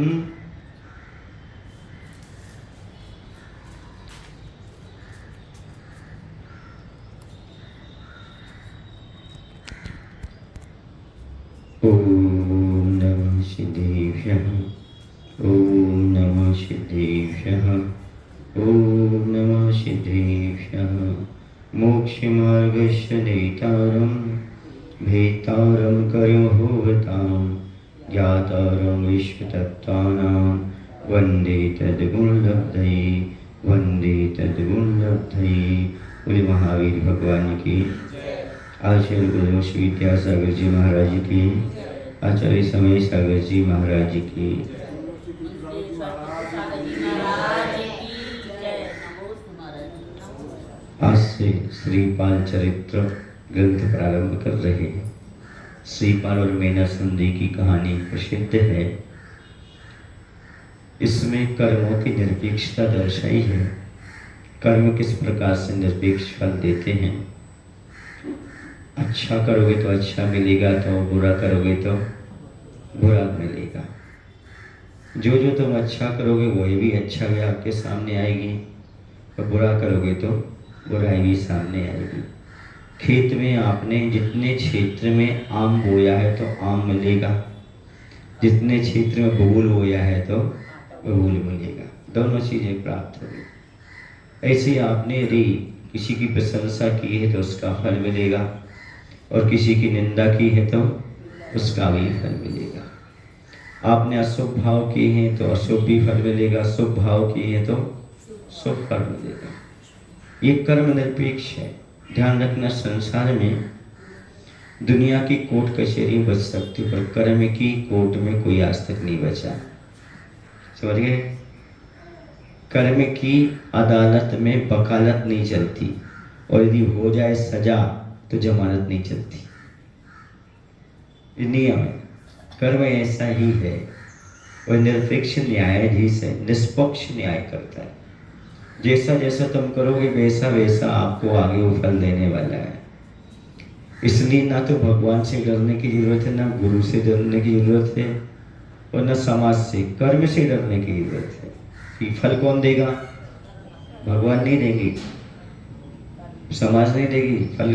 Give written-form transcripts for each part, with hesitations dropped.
ओम नमः सिद्धेभ्यः। ओम नमः सिद्धेभ्यः। ओम नमः सिद्धेभ्यः। मोक्षमार्गस्य नेतारं भेतारं कर्मभोगतां ज्ञातारं विश्वतत्त्वानां वन्दे तद्गुणलब्धये। वन्दे तद्गुणलब्धये। बोले महावीर भगवान की, आचार्य गुरु श्री विद्यासागर जी महाराज की, आचार्य समय सागर जी महाराज की। आज से श्रीपाल चरित्र ग्रंथ प्रारंभ कर रहे हैं। श्रीपाल और मेना सुंदरी की कहानी प्रसिद्ध है। इसमें कर्मों की निरपेक्षता दर्शाई है। कर्म किस प्रकार से निरपेक्ष फल देते हैं। अच्छा करोगे तो अच्छा मिलेगा, तो बुरा करोगे तो बुरा मिलेगा। जो जो तुम अच्छा करोगे वही भी अच्छा भी आपके सामने आएगी, और बुरा करोगे तो बुराई भी सामने आएगी। खेत में आपने जितने क्षेत्र में आम बोया है तो आम मिलेगा, जितने क्षेत्र में बबूल बोया है तो बबूल मिलेगा। दोनों चीज़ें प्राप्त होगी। ऐसे आपने यदि किसी की प्रशंसा की है तो उसका फल मिलेगा, और किसी की निंदा की है तो उसका भी फल मिलेगा। आपने अशुभ भाव किए हैं तो अशुभ भी फल मिलेगा, शुभ भाव किए हैं तो शुभ फल मिलेगा। ये कर्म निरपेक्ष है। ध्यान रखना, संसार में दुनिया की कोर्ट कचहरी बच सकती, पर कर्म की कोर्ट में कोई आज तक नहीं बचा। समझ गए? कर्म की अदालत में वकालत नहीं चलती, और यदि हो जाए सजा तो जमानत नहीं चलती। ये नियम है। कर्म ऐसा ही है। वह निरपेक्ष न्यायाधीश है, निष्पक्ष न्याय करता है। जैसा जैसा तुम करोगे वैसा वैसा आपको आगे वो फल देने वाला है। इसलिए ना तो भगवान से डरने की जरूरत है, ना गुरु से डरने की जरूरत है, और न समाज से। कर्म से डरने की जरूरत है कि फल कौन देगा? भगवान नहीं देंगे, समाज नहीं देगी फल।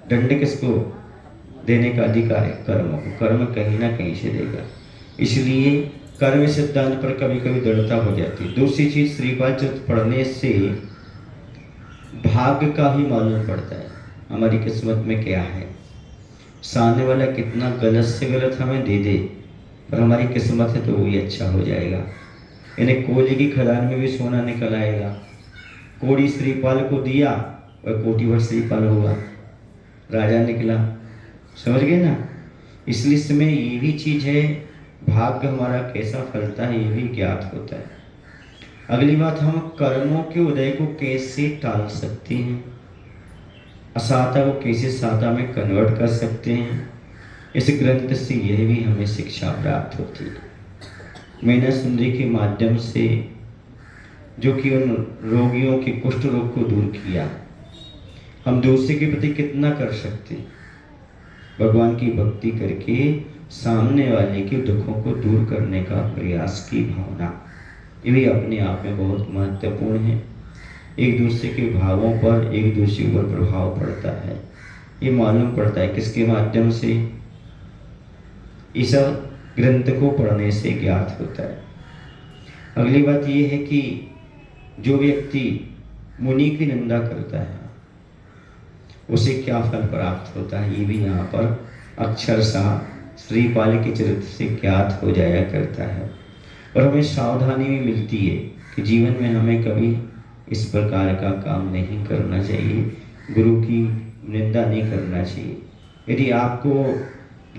दंड किसको देने का अधिकार है? कर्म को। कर्म कहीं ना कहीं से देगा। इसलिए कर्म सिद्धांत पर कभी कभी दृढ़ता हो जाती है। दूसरी चीज, श्रीपाल चरित्र पढ़ने से भाग्य का ही मालूम पड़ता है, हमारी किस्मत में क्या है। सामने वाला कितना गलत से गलत हमें दे दे, पर हमारी किस्मत है तो वही अच्छा हो जाएगा। इन्हें कोयले की खदान में भी सोना निकल आएगा। कोड़ी श्रीपाल को दिया और कोटी भर श्रीपाल हुआ, राजा निकला। समझ गए ना? इसलिए इसमें ये भी चीज है, भाग्य हमारा कैसा फलता है ये भी ज्ञात होता है। अगली बात, हम कर्मों के उदय को कैसे टाल सकते हैं, असाता को कैसे साता में कन्वर्ट कर सकते हैं। इस ग्रंथ से यह भी हमें शिक्षा प्राप्त होती है। मैंने सुंदरी के माध्यम से, जो कि उन रोगियों के कुष्ठ रोग को दूर किया, हम दूसरे के प्रति कितना कर सकते हैं। भगवान की भक्ति करके सामने वाले के दुखों को दूर करने का प्रयास की भावना, ये भी अपने आप में बहुत महत्वपूर्ण है। एक दूसरे के भावों पर, एक दूसरे पर प्रभाव पड़ता है। ये मालूम पड़ता है किसके माध्यम से? इस ग्रंथ को पढ़ने से ज्ञात होता है। अगली बात ये है कि जो व्यक्ति मुनि की निंदा करता है उसे क्या फल प्राप्त होता है, ये भी यहाँ पर अक्षरशः श्रीपाल के चरित्र से ज्ञात हो जाया करता है। और हमें सावधानी भी मिलती है कि जीवन में हमें कभी इस प्रकार का काम नहीं करना चाहिए, गुरु की निंदा नहीं करना चाहिए। यदि आपको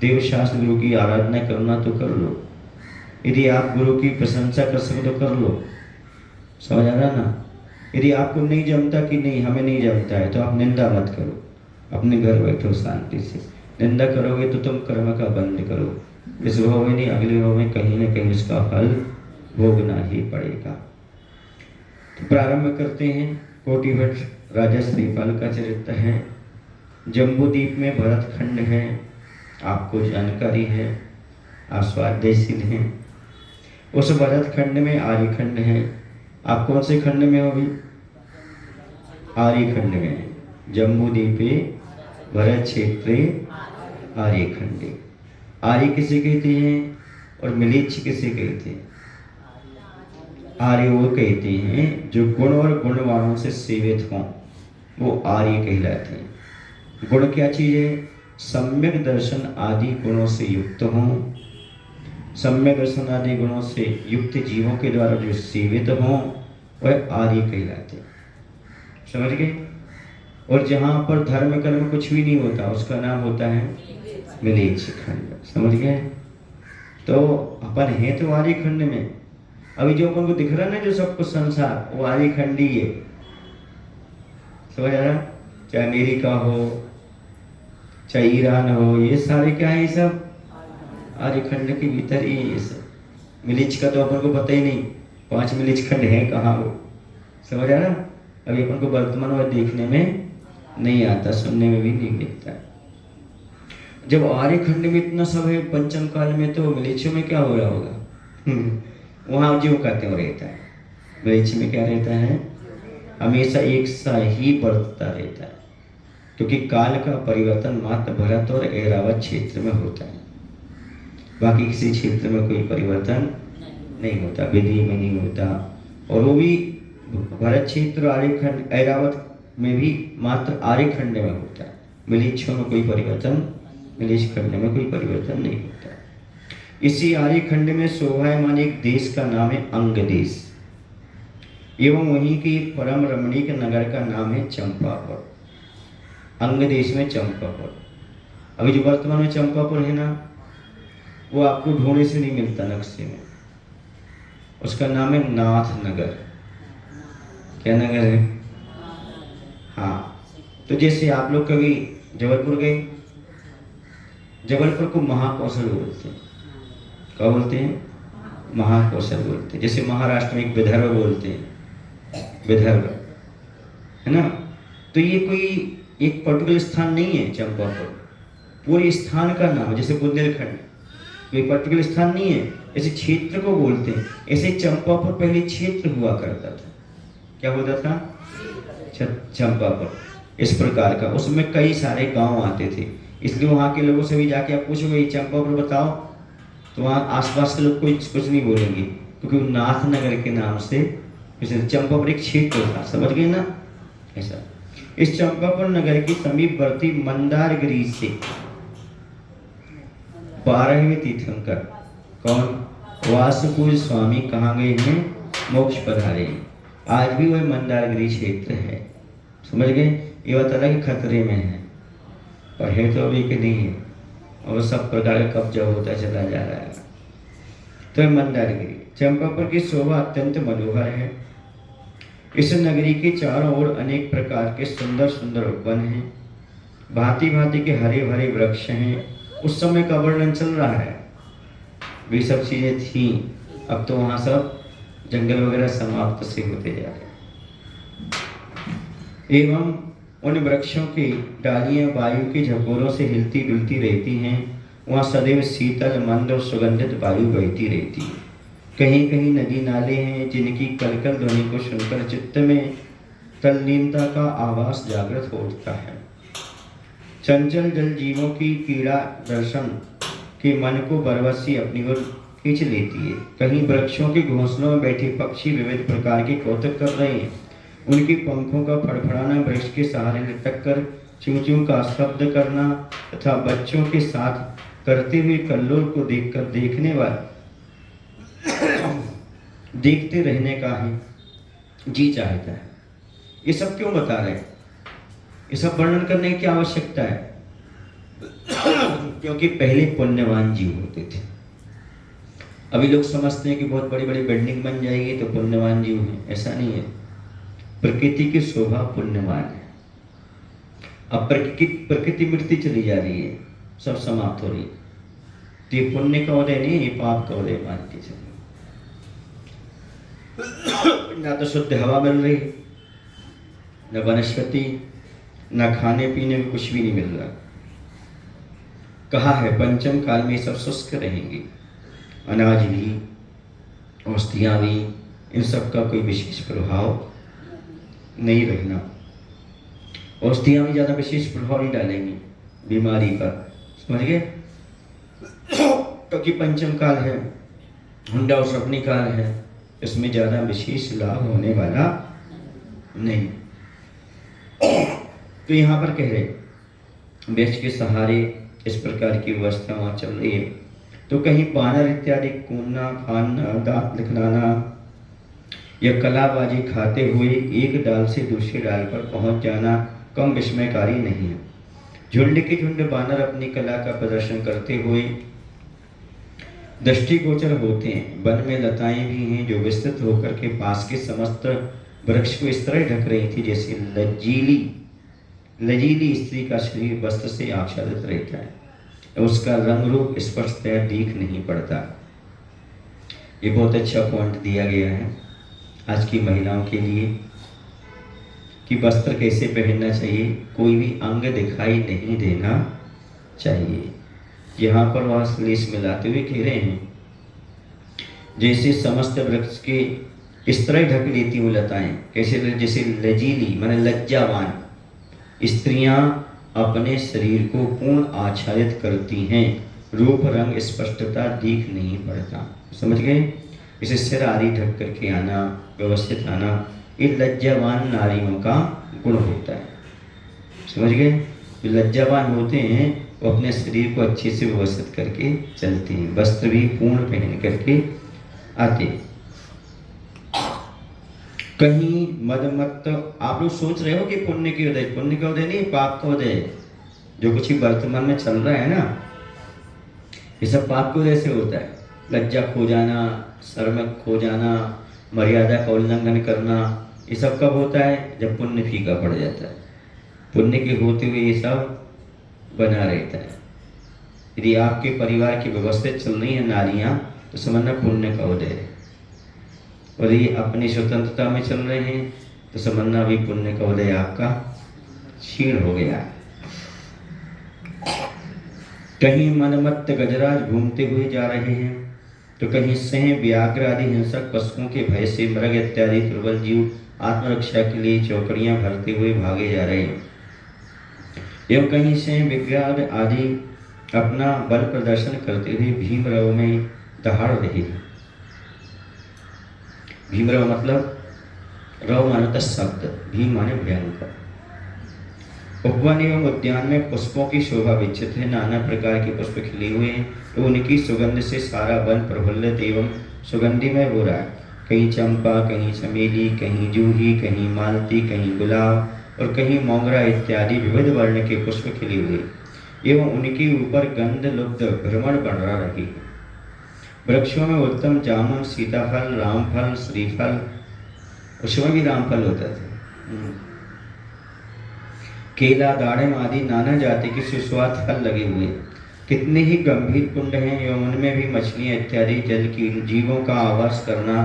देवशास्त्र गुरु की आराधना करना तो कर लो, यदि आप गुरु की प्रशंसा कर सको तो कर लो। समझ आ रहा ना? यदि आपको नहीं जमता कि नहीं हमें नहीं जमता है तो आप निंदा मत करो, अपने घर बैठो शांति से। निंदा करोगे तो तुम कर्म का बंद करो, इस भाव में नहीं अगले भाव में कहीं ना कहीं उसका फल भोगना ही पड़ेगा। तो प्रारंभ करते हैं। कोटिभट्ट राजा श्रीपाल का चरित्र है। जम्बूद्वीप में भरत खंड है, आपको जानकारी है, आप स्वाध्यायशील हैं। उस भरत खंड में आर्य खंड है। आप कौन से खंड में हो अभी? आर्य खंड में। जम्मू द्वीपे भरत क्षेत्रे आर्य खंडे। आर्य किसे कहते हैं और मिलेच्छ किसे कहते हैं? आर्य वो कहते हैं जो गुण और गुणवानों से सेवित हों, वो आर्य कहलाते हैं। गुण क्या चीज है? सम्यक दर्शन आदि गुणों से युक्त हों। सम्यक दर्शन आदि गुणों से युक्त जीवों के द्वारा जो सेवित हों वह आर्य कहलाते हैं। समझ गए? और जहां पर धर्म कर्म कुछ भी नहीं होता उसका नाम होता है मिलेच्छ खंड। समझ गए? तो अपन है तो आर्य खंड में। अभी जो अपन को दिख रहा है ना, जो सब कुछ संसार, वो आर्य खंड ही है। समझ आ रहा? चाहे अमेरिका हो, चाहे ईरान हो, ये सारे क्या है? ये सब आर्य खंड के भीतर ही ये सब। मिलेच्छ का तो अपन को पता ही नहीं 5 मिलेच्छ खंड है कहाँ वो। समझ आ रहा? अभी अपन को वर्तमान में देखने में नहीं आता, सुनने में भी नहीं मिलता। जब आर्य खंड में इतना सब है पंचम काल में, तो मिलेच्छों में क्या हो रहा होगा? वहां जो कहते हो रहता है। मिलेच्छ में क्या रहता है? हमेशा एक सा ही बरतता रहता है, क्योंकि काल का परिवर्तन मात्र भरत और ऐरावत क्षेत्र में होता है। बाकी किसी क्षेत्र में कोई परिवर्तन नहीं होता, विधि में नहीं होता। और वो भी भरत क्षेत्र आर्य खंड ऐरावत में भी मात्र आर्य खंड में होता है। मिलेच्छों में कोई परिवर्तन, मिलेच्छ खंड में कोई परिवर्तन नहीं होता। इसी आर्य खंड में शोभायमान एक देश का नाम है अंग देश, एवं वहीं के एक परम रमणीक नगर का नाम है चंपापुर। अंग देश में चंपापुर। अभी जो वर्तमान में चंपापुर है ना, वो आपको ढूंढने से नहीं मिलता नक्शे में। उसका नाम है नाथ नगर। क्या नगर है? हाँ। तो जैसे आप लोग कभी जबलपुर गए, जबलपुर को महाकौशल बोलते हैं। क्या बोलते हैं? महाकौशल बोलते हैं। जैसे महाराष्ट्र में एक विदर्भ बोलते हैं, विदर्भ, है ना? तो ये कोई एक पर्टिकुलर स्थान नहीं है चंपापुर, पूरे स्थान का नाम है। जैसे बुंदेलखंड कोई पर्टिकुलर स्थान नहीं है, ऐसे क्षेत्र को बोलते हैं। ऐसे चंपापुर पहले क्षेत्र हुआ करता था। क्या होता था? चंपापुर इस प्रकार का। उसमें कई सारे गांव आते थे, इसलिए वहाँ के लोगों से भी जाके आप पूछोगे चंपापुर बताओ, तो वहाँ आसपास के लोग कुछ नहीं बोलेंगे, क्योंकि नाथ नगर के नाम से चंपापुर एक क्षेत्र था। समझ गए ना? ऐसा। इस चंपापुर नगर के समीपवर्ती मंदारगिरी से 12वें तीर्थंकर कौन? वासुपूज स्वामी कहाँ गए हैं? मोक्ष पधारे। आज भी वह मंदारगिरी क्षेत्र है। समझ गए? ये बता रहा कि खतरे में है, और है तो अभी कि नहीं है, और सब प्रकार का कब्जा होता चला जा रहा है। तो मंदारगिरी चंपापुर की शोभा अत्यंत मनोहर है। इस नगरी के चारों ओर अनेक प्रकार के सुंदर सुंदर वन हैं, भांति भांति के हरे भरे वृक्ष हैं। उस समय का वर्णन चल रहा है, वे सब चीजें थी। अब तो वहां सब जंगल वगैरह समाप्त से होते जा रहे। एवं उन वृक्षों की डालियां वायु के झकोरों से हिलती डुलती रहती हैं। वहाँ सदैव शीतल मंद और सुगंधित वायु बहती रहती है। कहीं कहीं नदी नाले हैं, जिनकी कलकल ध्वनि को सुनकर चित्त में तल्लीनता का आभास जागृत हो उठता है। चंचल जल जीवों की क्रीड़ा दर्शन के मन को बरवसी अपनी ओर खींच लेती है। कहीं वृक्षों के घोंसलों में बैठे पक्षी विविध प्रकार के कौतुक कर रहे हैं। उनके पंखों का फड़फड़ाना, वृक्ष के सहारे लटक कर चूं चूं का शब्द करना तथा बच्चों के साथ करते हुए कल्लोल को देखकर देखते रहने का ही जी चाहता है। ये सब क्यों बता रहे हैं? ये सब वर्णन करने की आवश्यकता है क्योंकि पहले पुण्यवान जीव होते थे। अभी लोग समझते हैं कि बहुत बड़ी बड़ी बिल्डिंग बन जाएगी तो पुण्यवान जीव हैं। ऐसा नहीं है। प्रकृति की शोभा पुण्यवान है। अब प्रकृति मिटती चली जा रही है, सब समाप्त हो रही है, तो ये पुण्य का उदय नहीं, ये पाप का उदय मान के चलिए। ना तो शुद्ध हवा मिल रही, न वनस्पति, न खाने पीने में कुछ भी नहीं मिल रहा। कहा है पंचम काल में सब शुष्क रहेंगे, अनाज भी, औषधियाँ भी, इन सब का कोई विशेष प्रभाव नहीं रखना। औषधियाँ भी ज़्यादा विशेष प्रभाव नहीं डालेंगी बीमारी पर, समझ गए? क्योंकि पंचम काल है, हुंडा और सपनी काल है, इसमें ज़्यादा विशेष लाभ होने वाला नहीं। तो यहाँ पर कह रहे वृक्ष के सहारे इस प्रकार की व्यवस्था वहाँ चल रही है। तो कहीं बानर इत्यादि कूदना, फानना, दांत दिखलाना या कलाबाजी खाते हुए एक डाल से दूसरे डाल पर पहुंच जाना कम विस्मयकारी नहीं है। झुंड के झुंड बानर अपनी कला का प्रदर्शन करते हुए दृष्टिगोचर होते हैं। वन में लताएं भी हैं जो विस्तृत होकर के पास के समस्त वृक्ष को इस तरह ढक रही थी जैसे लजीली स्त्री का शरीर वस्त्र से आच्छादित रहता है, उसका रंग रूप स्पष्टतया दिख नहीं पड़ता। ये बहुत अच्छा पॉइंट दिया गया है आज की महिलाओं के लिए कि वस्त्र कैसे पहनना चाहिए, कोई भी अंग दिखाई नहीं देना चाहिए। यहाँ पर वह श्लेष मिलाते हुए कह रहे हैं जैसे समस्त वृक्ष के इस तरह ढक लेती हुई लताएं, कैसे जैसे लजीली माने लज्जावान स्त्रियां अपने शरीर को पूर्ण आच्छादित करती हैं, रूप रंग स्पष्टता दिख नहीं पड़ता। समझ गए? इसे सिर आदि ढक करके आना, व्यवस्थित आना, ये लज्जावान नारियों का गुण होता है। समझ गए? जो लज्जावान होते हैं वो अपने शरीर को अच्छे से व्यवस्थित करके चलते हैं, वस्त्र भी पूर्ण पहन करके आते। कहीं मदमत्त, आप लोग सोच रहे हो कि पुण्य का उदय नहीं, पाप का उदय। जो कुछ ही वर्तमान में चल रहा है ना, ये सब पाप के उदय से होता है। लज्जा खो जाना, शर्म खो जाना, मर्यादा का उल्लंघन करना, ये सब कब होता है? जब पुण्य फीका पड़ जाता है। पुण्य के होते हुए ये सब बना रहता है। यदि आपके परिवार की व्यवस्थित चल रही है नारियां, तो समझना पुण्य का उदय है। और ये अपनी स्वतंत्रता में चल रहे हैं तो समझना भी पुण्य का उदय आपका क्षीण हो गया। कहीं मनमत्त गजराज घूमते हुए जा रहे हैं तो कहीं सिंह, व्याघ्र आदि हिंसक पशुओं के भय से मृग इत्यादि दुर्बल जीव आत्मरक्षा के लिए चौकड़ियां भरते हुए भागे जा रहे हैं। एवं कहीं सिंह, व्याघ्र आदि अपना बल प्रदर्शन करते हुए भीमरव में दहाड़ रहे हैं। भीमरव मतलब रव मानता शब्द, भीम माने भयंकर। उपवन एवं उद्यान में पुष्पों की शोभा विचित है, नाना प्रकार के पुष्प खिले हुए हैं, तो उनकी सुगंध से सारा वन प्रफुल्लित एवं सुगंधिमय हो रहा है। कहीं चंपा, कहीं चमेली, कहीं जूही, कहीं मालती, कहीं गुलाब और कहीं मोगरा इत्यादि विविध वर्ण के पुष्प खिले हुए एवं उनके ऊपर गंध लुब्ध भ्रमण बढ़ रही है। वृक्षों में उत्तम जामुन, सीताफल, रामफल, श्रीफल, उसमें भी रामफल होता था, केला, दाड़म आदि नाना जाति के सुस्वाद फल लगे हुए। कितने ही गंभीर कुंड हैं एवं उनमें भी मछलियां इत्यादि जल की जीवों का आवास करना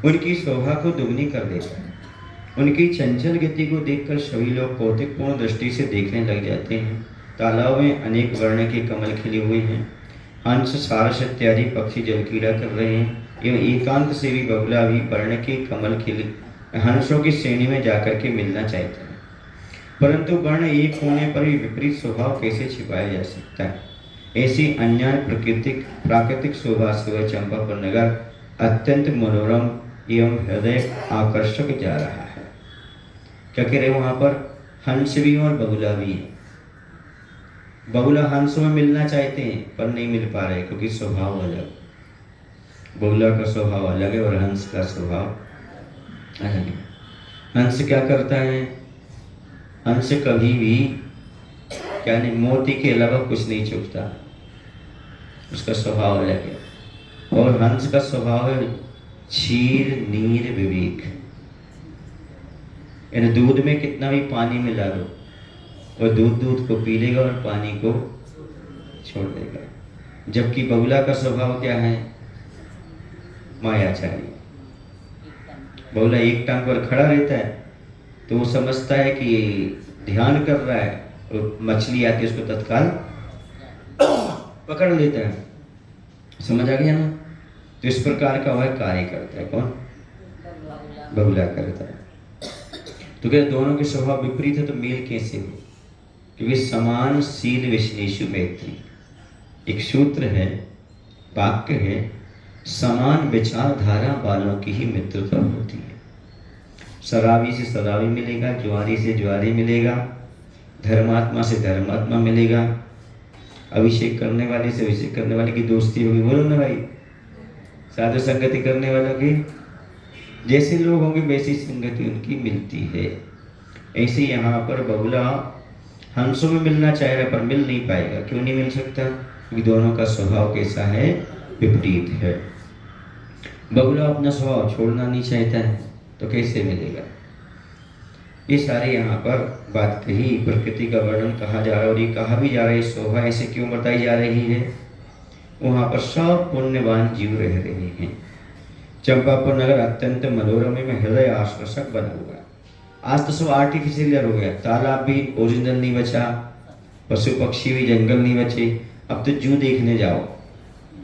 उनकी शोभा को दुगनी कर देता है। उनकी चंचल गति को देखकर सभी लोग कौतुकपूर्ण दृष्टि से देखने लग जाते हैं। तालाब में अनेक वर्ण के कमल खिले हुए हैं, हंस, सारस इत्यादि पक्षी जल क्रीड़ा कर रहे हैं एवं एकांत से भी बगुला भी वर्ण के कमल खिले हंसों की श्रेणी में जाकर के मिलना चाहता है। परंतु वर्ण एक होने पर भी विपरीत स्वभाव कैसे छिपाया जा सकता है? ऐसी अन्य प्राकृतिक शोभा से वह चंपापुर नगर अत्यंत मनोरम एवं हृदय आकर्षक जा रहा है। क्या कह रहे वहां पर? हंस भी और बगुला भी है। बगुला हंसों में मिलना चाहते हैं पर नहीं मिल पा रहे क्योंकि स्वभाव अलग। बगुला का स्वभाव अलग है और हंस का स्वभाव अलग है। हंस क्या करता है? हंस कभी भी क्या नहीं, मोती के अलावा कुछ नहीं चुभता, उसका स्वभाव अलग है। और हंस का स्वभाव है क्षीर नीर विवेक, यानी दूध में कितना भी पानी मिला दो और दूध को पी लेगा और पानी को छोड़ देगा। जबकि बगुला का स्वभाव क्या है? मायाचारी। बगुला एक टांग पर खड़ा रहता है तो वो समझता है कि ध्यान कर रहा है और मछली आती है उसको तत्काल पकड़ लेता है। समझ आ गया ना? तो इस प्रकार का वह कार्य करता है। कौन? बगुला करता है। तो क्या दोनों के स्वभाव विपरीत है तो मेल कैसे हो? क्योंकि समान शील विश्लेषु मैत्री, एक सूत्र है, वाक्य है, समान विचारधारा वालों की ही मित्रता होती है। शराबी से शराबी मिलेगा, ज्वारी से ज्वारी मिलेगा, धर्मात्मा से धर्मात्मा मिलेगा, अभिषेक करने वाले से अभिषेक करने वाले की दोस्ती होगी। बोलो ना भाई, साधु संगति करने वालों की जैसे लोग होंगे वैसी संगति उनकी मिलती है। ऐसे यहाँ पर बगुला हंसों में मिलना चाह रहा पर मिल नहीं पाएगा। क्यों नहीं मिल सकता? क्योंकि दोनों का स्वभाव कैसा है? विपरीत है। बगुला अपना स्वभाव छोड़ना नहीं चाहता है तो कैसे मिलेगा? ये सारे यहाँ पर बात कही, प्रकृति का वर्णन कहा जा रहा है और ये कहा भी जा रहा है शोभा ऐसे क्यों बताई जा रही है। वहाँ पर सब पुण्यवान जीव रह रहे हैं। चंपापुर नगर अत्यंत मनोरम में हृदय आकर्षक बना हुआ है। आज तो सब आर्टिफिशियल हो गया, तालाब भी ओरिजिनल नहीं बचा, पशु पक्षी भी जंगल नहीं बचे। अब तो जू देखने जाओ,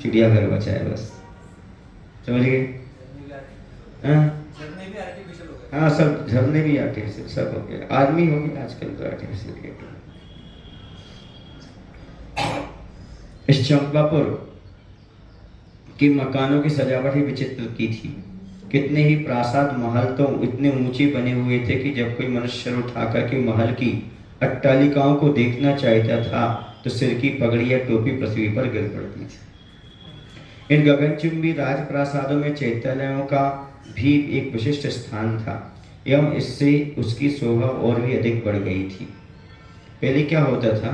चिड़ियाघर बचा है बस। समझ गए? हाँ, सब झरने भी आर्टिफिशियल, सब हो गया। आदमी हो गया आजकल तो आर्टिफिशियल। इस चंपापुर कि मकानों की सजावट ही विचित्र की थी। कितने ही प्रासाद महल तो इतने ऊंचे बने हुए थे कि जब कोई मनुष्य उठाकर के महल की अट्टालिकाओं को देखना चाहता था तो सिर की पगड़ी या टोपी पृथ्वी पर गिर पड़ती थी। इन गगनचुंबी राजप्रासादों में चैत्यालयों का भी एक विशिष्ट स्थान था एवं इससे उसकी शोभा और भी अधिक बढ़ गई थी। पहले क्या होता था,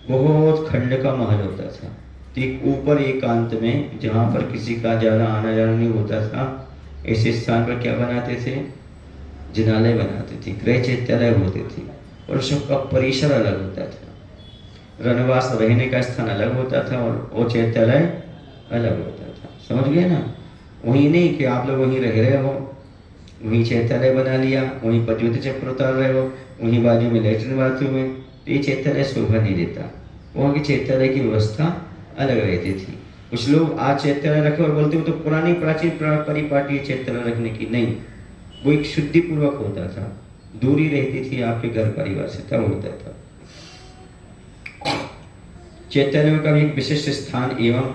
बहुत खंड का महल होता था, ठीक ऊपर एकांत में जहाँ पर किसी का ज़्यादा आना जाना नहीं होता था, ऐसे स्थान पर क्या बनाते थे? जिनालय बनाते थे, गृह चैत्यालय होते थे और सबका परिसर अलग होता था। रनवास रहने का स्थान अलग होता था और वो चैत्यालय अलग होता था। समझ गए ना? वहीं नहीं कि आप लोग वहीं रह रहे हो, वहीं चैत्यालय बना लिया, वहीं पर ज्योति चक्र उतार रहे हो, वहीं बाजू में लेटरिन बाथरूम है, तो ये चैत्यालय शोभा नहीं देता। वहाँ की चैत्यालय की व्यवस्था अलग रहती थी। कुछ लोग आज चैत्यालय रखे और बोलते हो तो पुरानी प्राचीन परिपाटी चैत्यालय रखने की नहीं, वो एक शुद्धि पूर्वक होता था, दूरी रहती थी आपके घर परिवार से, तब होता था। चैत्यालय का भी एक विशिष्ट स्थान एवं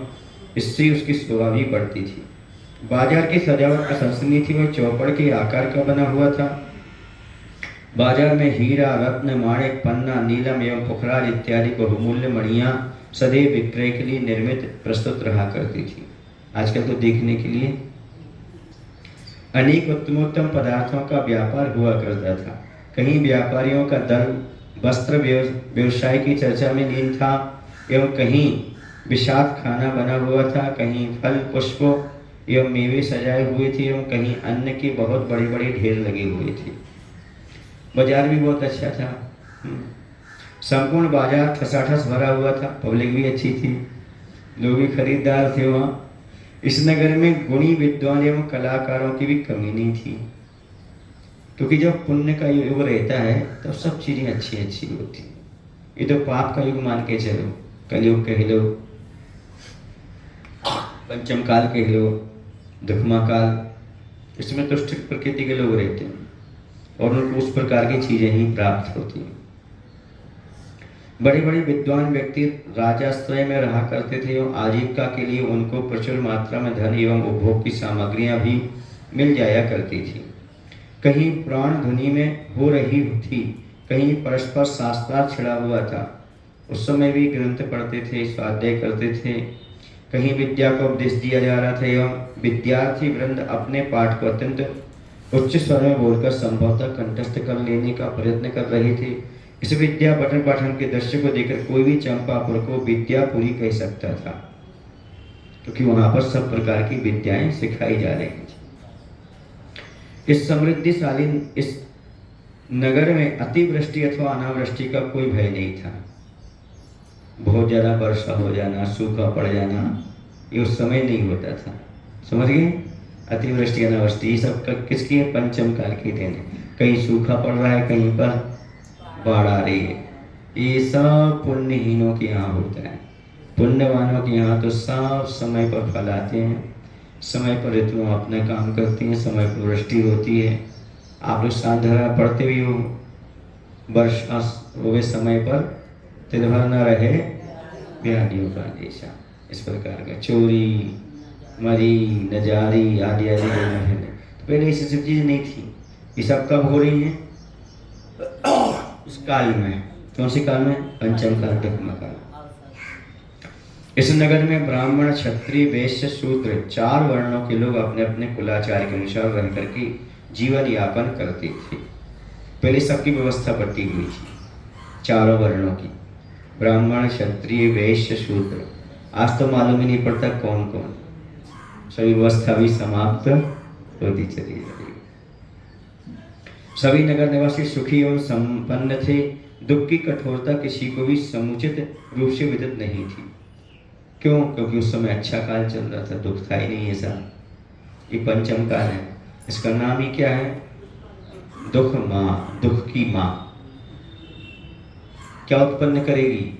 इससे उसकी शोभा भी बढ़ती थी। बाजार की सजावट का संसनी थी, वह चौपड़ के आकार का बना हुआ था। बाजार में हीरा, रत्न, माणिक, पन्ना, नीलम एवं पुखराज इत्यादि बहुमूल्य मणियां सदैव विक्रय के लिए निर्मित प्रस्तुत रहा करती थी। आजकल तो देखने के लिए अनेक उत्तमोत्तम पदार्थों का व्यापार हुआ करता था। कहीं व्यापारियों का दल वस्त्र व्यवसाय की चर्चा में लीन था एवं कहीं विषाद खाना बना हुआ था, कहीं फल पुष्पों एवं मेवे सजाए हुए थे एवं कहीं अन्न के बहुत बड़े बड़े ढेर लगे हुए थे। बाजार भी बहुत अच्छा था, संपूर्ण बाजार ठसाठस भरा हुआ था, पब्लिक भी अच्छी थी, लोग भी खरीदार थे। वहाँ इस नगर में गुणी विद्वान एवं कलाकारों की भी कमी नहीं थी, क्योंकि जब पुण्य का युग रहता है तब सब चीज़ें अच्छी अच्छी होती हैं। ये तो पाप का युग मान के चलो, कलयुग कह लो, पंचम काल कह लो, दुखमा काल, इसमें तो ठीक प्रकृति के लोग रहते हैं और उनको उस प्रकार की चीज़ें ही प्राप्त होती हैं। बड़े बड़े विद्वान व्यक्ति राजाश्रय में रहा करते थे एवं आजीविका के लिए उनको प्रचुर मात्रा में धन एवं उपभोग की सामग्रियां भी मिल जाया करती थी। कहीं प्राण ध्वनि में हो रही थी, कहीं परस्पर शास्त्रार्थ छिड़ा हुआ था। उस समय भी ग्रंथ पढ़ते थे, स्वाध्याय करते थे, कहीं विद्या को उपदेश दिया जा रहा था एवं विद्यार्थी वृंद अपने पाठ को अत्यंत उच्च स्वर में बोलकर संभवतः कंठस्थ कर लेने का प्रयत्न कर रहे थे। इस विद्या पठन पाठन के दृश्य को देखकर कोई भी चंपापुर को विद्यापुरी कह सकता था, क्योंकि वहां पर सब प्रकार की विद्याएं सिखाई जा रही थी। इस समृद्धिशाली इस नगर में अतिवृष्टि अथवा अनावृष्टि का कोई भय नहीं था। बहुत ज्यादा वर्षा हो जाना, सूखा पड़ जाना, ये उस समय नहीं होता था। समझ गए? अतिवृष्टि अनावृष्टि ये सब किसकी है? पंचम काल की देन है। कहीं सूखा पड़ रहा है, कहीं पर बाढ़ आ रही है, ये सब पुण्यहीनों के यहाँ होता है। पुण्यवानों के यहाँ तो सब समय पर फल आते हैं, समय पर ऋतुएं अपना काम करती हैं, समय पर वृष्टि होती है। आप लोग सांधरा पढ़ते भी हो, वर्षा होवे समय पर तिल भर न रहे ब्याडियों का देशा। इस प्रकार का चोरी, मरी, नजारी आदि आदि है। तो पहले ये सब चीज़ें नहीं थी। ये सब कब हो रही हैं? उस काल में। कौन सी काल में? पंचम काल, दक्षिण काल। इस नगर में ब्राह्मण, क्षत्रिय, वैश्य, शूद्र 4 वर्णों के लोग अपने अपने कुलाचार के अनुसार रह करके जीवन यापन करते थे। पहले सबकी व्यवस्था बटी हुई थी 4 वर्णों की, ब्राह्मण, क्षत्रिय, वैश्य, शूद्र। आज तो मालूम ही नहीं पड़ता कौन कौन। सभी व्यवस्था भी समाप्त होती चली जा रही। सभी नगर निवासी सुखी और संपन्न थे। दुख की कठोरता किसी को भी समुचित रूप से विदित नहीं थी। क्यों? क्योंकि उस समय अच्छा काल चल रहा था, दुख था ही नहीं ऐसा। ये पंचम काल है। इसका नाम ही क्या है? दुख माँ, दुख की माँ। क्या उत्पन्न करेगी?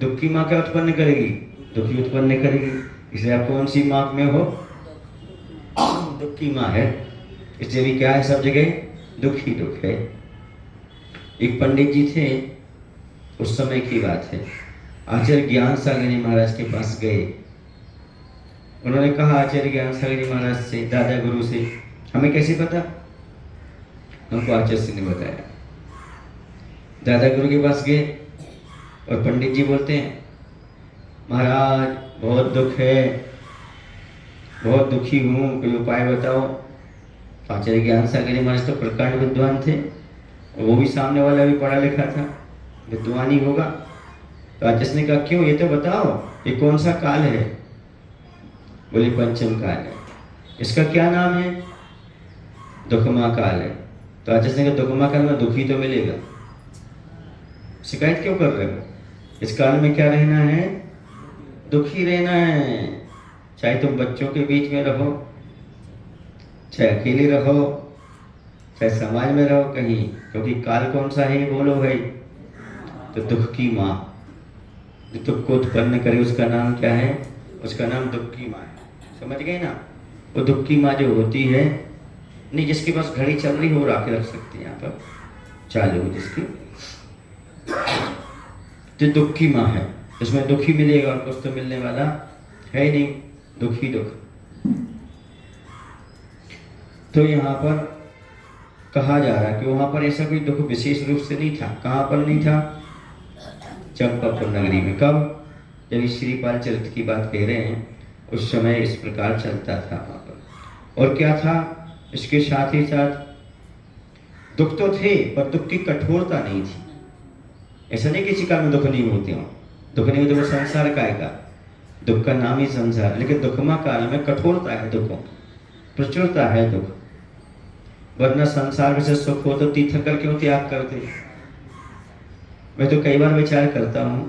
दुख की माँ क्या उत्पन्न करेगी? दुखी उत्पन्न करेगी। इसलिए आप कौन सी माँ में हो? दुख की माँ है। इसलिए भी क्या है? सब जगह दुख ही दुख है। एक पंडित जी थे, उस समय की बात है। आचार्य ज्ञान सागरी महाराज के पास गए। उन्होंने कहा आचार्य ज्ञान सागरी महाराज से, दादा गुरु से, हमें कैसे पता? हमको आचार्य से ने बताया। दादा गुरु के पास गए और पंडित जी बोलते हैं, महाराज बहुत दुख है, बहुत दुखी हूँ, कोई उपाय बताओ। आचार्य ज्ञान सागरी महाराज तो प्रकांड विद्वान थे, वो भी सामने वाला भी पढ़ा लिखा था, विद्वान ही होगा। तो आचार्य ने कहा, क्यों, ये तो बताओ, ये कौन सा काल है? बोले पंचम काल है। इसका क्या नाम है? दुखमा काल है। तो आचार्य ने कहा, दुखमा काल में दुखी तो मिलेगा, शिकायत क्यों कर रहे हो? इस काल में क्या रहना है? दुखी रहना है। चाहे तुम बच्चों के बीच में रहो, चाहे अकेले रहो, चाहे समाज में रहो कहीं, क्योंकि काल कौन सा है बोलो भाई? तो दुख की माँ जो दुख को उत्पन्न करे उसका नाम क्या है? उसका नाम दुख की माँ है। समझ गए ना? वो दुख की माँ जो होती है, नहीं जिसके पास घड़ी चल रही हो रख रख सकती है, यहाँ पर चालू हो जिसकी, तो दुख की माँ है। इसमें दुख ही मिलेगा और कुछ तो मिलने वाला है ही नहीं, दुख ही दुख। तो यहाँ पर कहा जा रहा है कि वहां पर ऐसा कोई दुख विशेष रूप से नहीं था। कहाँ पर नहीं था? चंपापुर नगरी में। कब? जब श्रीपाल चरित्र की बात कह रहे हैं, उस समय इस प्रकार चलता था वहां पर। और क्या था? इसके साथ ही साथ दुख तो थे, पर दुख की कठोरता नहीं थी। ऐसा नहीं किसी काल में दुख नहीं होते हो, दुख नहीं होते, वो संसार काय का, दुख का नाम ही संसार। लेकिन दुखमा काल में कठोरता है, दुखों प्रचुरता है दुख। वरना संसार में से सुख हो तो तीर्थंकर क्यों त्याग करते? मैं तो कई बार विचार करता हूँ,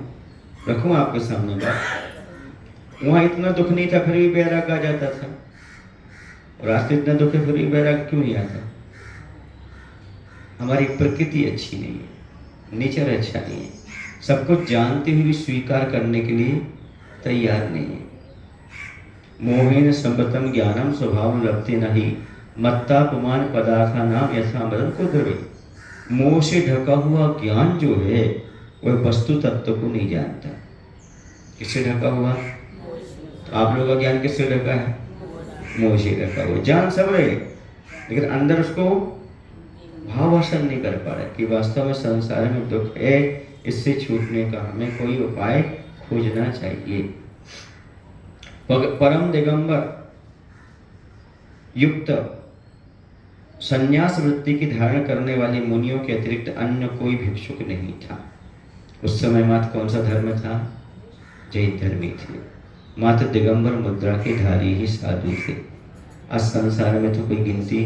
रखूँ आपके सामने बात, वहाँ इतना दुख नहीं था फिर भी बैराग आ जाता था, और आज तो इतना दुख है फिर भी बैराग क्यों नहीं आता? हमारी प्रकृति अच्छी नहीं है, नेचर अच्छा नहीं है, सब कुछ जानते हुए भी स्वीकार करने के लिए तैयार नहीं है। मोहेन संपतम ज्ञानम स्वभाव लभते नहीं, मत्तापमान पदार्था नाम यथा मदन को द्रवे। मोह से ढका हुआ ज्ञान जो है वह वस्तु तत्व को नहीं जानता। किससे ढका हुआ? तो आप लोगों का ज्ञान किससे ढका है? मोह से ढका हुआ। जान सब रहे, लेकिन अंदर उसको भाव हासिल नहीं कर पा रहे कि वास्तव में संसार में दुख है, इससे छूटने का हमें कोई उपाय खोजना चाहिए। परम दिगंबर युक्त संन्यास वृत्ति की धारण करने वाले मुनियों के अतिरिक्त अन्य कोई भिक्षुक नहीं था। उस समय मात्र कौन सा धर्म था? जैन धर्मी थे। मात्र दिगंबर मुद्रा के धारी ही साधु थे। आज संसार में तो कोई गिनती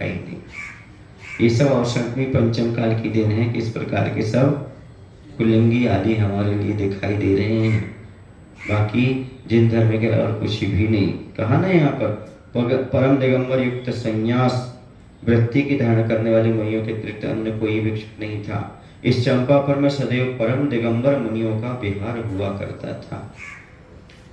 है ही नहीं। ये सब अवसंख्यमी पंचम काल की देन है कि इस प्रकार के सब कुलिंगी आदि हमारे लिए दिखाई दे रहे हैं। बाकी जिन धर्म के और कुछ भी नहीं। कहा ना यहाँ पर परम दिगंबर युक्त संन्यास वृत्ति की धारण करने वाले मुनियों के अतिरिक्त अन्य कोई भिक्षुक नहीं था। इस चंपापुर में सदैव परम दिगंबर मुनियों का विहार हुआ करता था।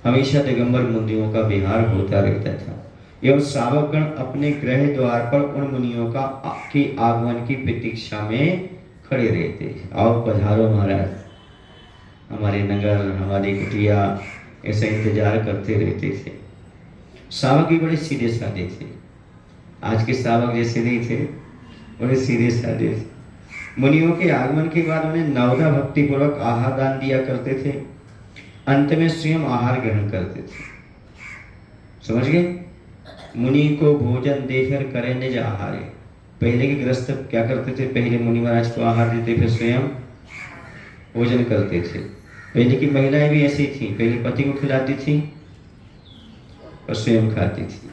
हमेशा दिगंबर मुनियों का विहार होता रहता था एवं श्रावकगण अपने गृह द्वार पर उन मुनियों के आगमन की प्रतीक्षा में खड़े रहते। आओ पधारो महाराज, हमारे नगर, हमारी कुटिया, ऐसा इंतजार करते रहते थे। श्रावक भी बड़े सीधे साधे थे। आज के श्रावक जैसे नहीं थे, बड़े सीधे साधे थे। मुनियों के आगमन के बाद उन्हें नवधा भक्ति पूर्वक आहार दान दिया करते थे। अंत में स्वयं आहार ग्रहण करते थे। समझ गए? मुनि को भोजन देकर करे निज आहारे। पहले के गृहस्थ क्या करते थे? पहले मुनि महाराज को आहार देते, फिर स्वयं भोजन करते थे। पहले की महिलाएं भी ऐसी थी, पहले पति को खिलाती थी और स्वयं खाती थी।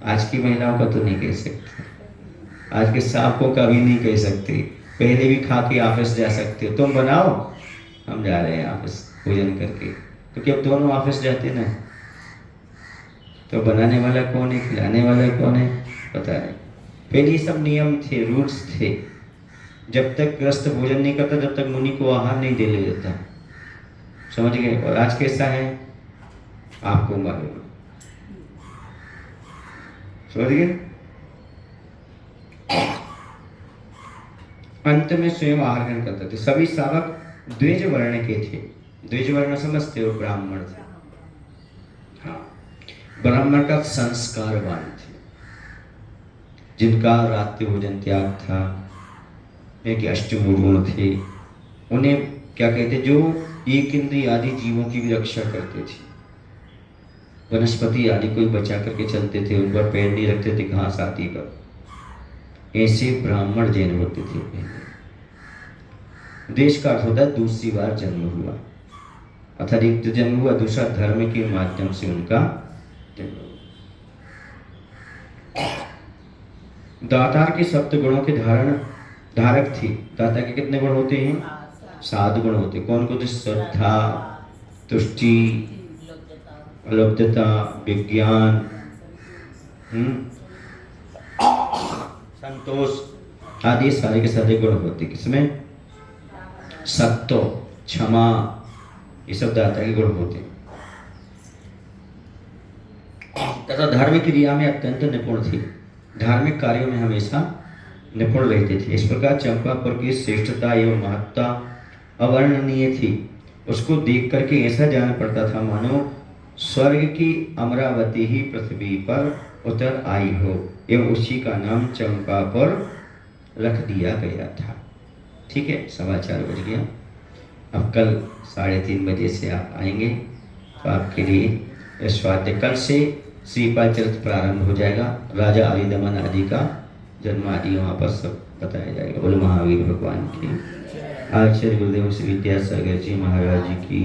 आज की महिलाओं का तो नहीं कह सकते, आज के सांपों का भी नहीं कह सकते। पहले भी खा के ऑफिस जा सकते हो, तुम बनाओ, हम जा रहे हैं ऑफिस भोजन करके, क्योंकि अब दोनों ऑफिस जाते ना, तो बनाने वाला कौन है, खिलाने वाला कौन है, पता नहीं। पहले ये सब नियम थे, रूल्स थे। जब तक गृहस्थ भोजन नहीं करता तब तक मुनि को आहार नहीं दे देता। समझ गए? और आज कैसा है आपको मालूम, समझ गए? अंत में स्वयं आहार ग्रहण करते थे। सभी श्रावक द्विज वर्ण के थे। द्विज वर्ण समझते हो? ब्राह्मण थे। हाँ, ब्राह्मण का संस्कारवान थे, जिनका रात्रि भोजन त्याग था, एक अष्टमुगुण थे। उन्हें क्या कहते? जो एक इंद्रिय आदि जीवों की भी रक्षा करते थे। वनस्पति आदि को बचा करके चलते थे, उन पर पैर नहीं रखते थे घास आदि पर। ऐसे ब्राह्मण जैन होते थे पहले। देश का अर्थ होता है दूसरी बार जन्म हुआ, अर्थात एक तो जन्म हुआ, दूसरा धर्म के माध्यम से उनका जन्म हुआ। दातार के सप्त गुणों के धारक थी। दाता के कितने गुण होते हैं? 7 गुण होते। कौन कौन? श्रद्धा, तुष्टि, अलब्धता, विज्ञान, संतोष आदि सारे के सारे गुण होते। किसमें? सत्व, क्षमा, ये सब दाता के गुण होते। तथा धार्मिक क्रिया में अत्यंत निपुण थी। धार्मिक कार्यों में हमेशा निपुण रहते थे। इस प्रकार चंपापुर की श्रेष्ठता एवं महत्ता अवर्णनीय थी। उसको देख करके ऐसा जान पड़ता था मानो स्वर्ग की अमरावती ही पृथ्वी पर उतर आई हो, एवं उसी का नाम चंपापुर रख दिया गया था। ठीक है, 4:15 बज गया। अब कल 3:30 बजे से आप आएंगे तो आपके लिए स्वाध्याय। कल से श्रीपाद चरित्र प्रारंभ हो जाएगा। राजा आरिदमन आदि का जन्म आदि वहाँ पर सब बताया जाएगा। बोलो महावीर भगवान की। आचार्य गुरुदेव श्री विद्यासागर जी महाराज की।